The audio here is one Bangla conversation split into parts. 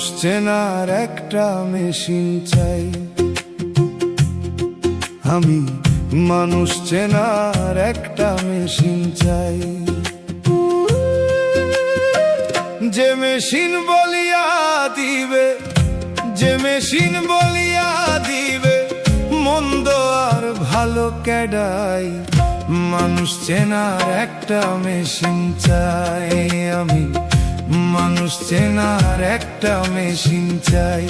মানুষ চেনার একটা মেশিন চাই। আমি মানুষ চেনার একটা মেশিন চাই, যে মেশিন বলিয়া দিবে, যে মেশিন বলিয়া দিবে মন্দ আর ভালো কেডাই। মানুষ চেনার একটা মেশিন চাই, আমি মানুষ চেনার একটা মেশিন চাই,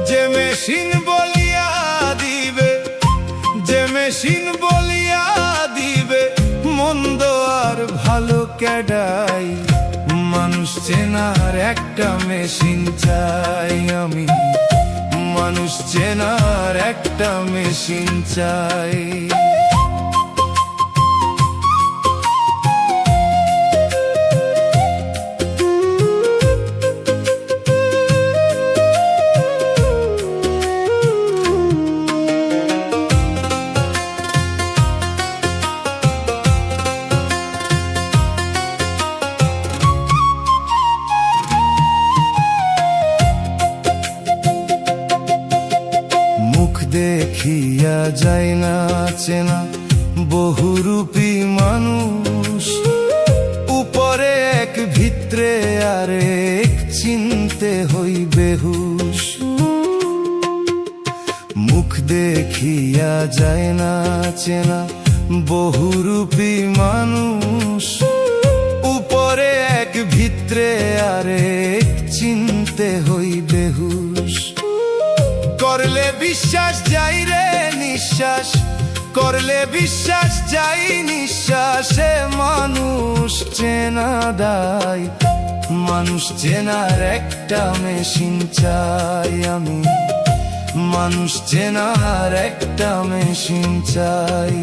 যে মেশিন বলিয়া দিবে, যে মেশিন বলিয়া দিবে মন্দ আর ভালো কেডাই। মানুষ চেনার একটা মেশিন চাই, আমি মানুষ চেনার একটা মেশিন চাই। দেখিয়া যায় না চেনা বহুরূপী মানুষ, উপরে এক ভিতরে আরেক চিনতে হই বেহুশ। মুখ দেখিয়া যায় না চেনা বহুরূপী মানুষ, উপরে এক ভিতরে আরেক চিনতে হই বেহুশ। করলে বিশ্বাস যাই রে নিঃশ্বাস, করলে বিশ্বাস যাই নিঃশ্বাসে মানুষ চেনা দায়। মানুষ চেনার একটা মেশিন চাই, আমি মানুষ চেনার একটা মেশিন চাই।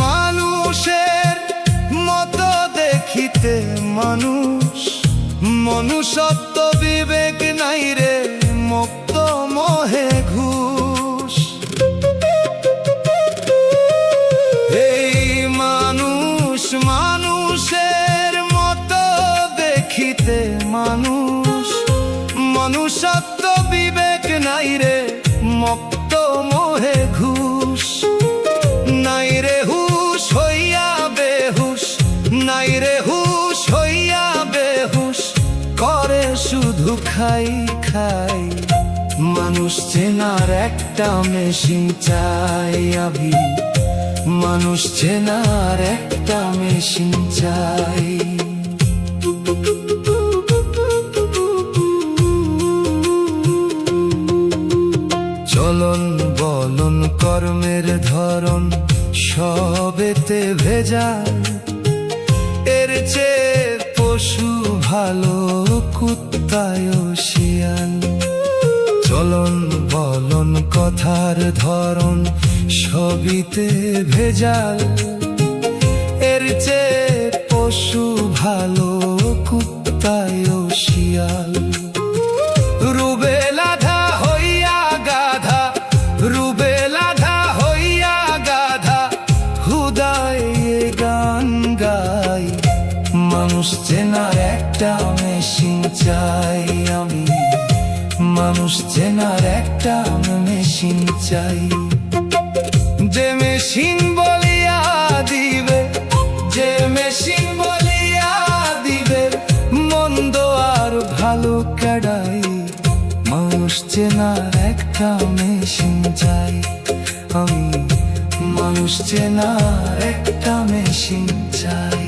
মানুষের মতো দেখিতে মানুষ, মনুষ্যত্ব বিবেক নাই রে মুক্ত মোহে ঘুষ। এই মানুষ মানুষের মতো দেখিতে মানুষ, মনুষ্যত্ব বিবেক নাই রে মুক্ত মোহে ঘুষ। নাই রে হুশ হইয়া বেহুশ, নাই রে হুশ হইয়া বেহুশ, করে শুধু খাই খাই। মানুষ চেনার একটা মেশিন চাই, আমি মানুষ চেনার একটা মেশিন চাই। চলন বলন কর্মের ধরন সবেতে ভেজাল, এর চেয়ে পশু ভালো কুত্তায় শিয়াল। চলন বলন কথার ধরন সবিতে ভেজাল, এর চেয়ে পশু ভালো কুত্তায় শিয়াল। রুবেলাধা হইয়া গাধা, রুবেলাধা হইয়া গাধা, হুদায় গান গাই। মানুষ চেনার একটা মেশিন চাই, আমি মানুষ চেনার একটা মেশিন চাই, যে মেশিন বলিয়া দিবে, যে মেশিন বলিয়া দিবে মন্দ আর ভালো কেডাই। মানুষ চেনার একটা মেশিন চাই, আমি মানুষ চেনার একটা মেশিন চাই।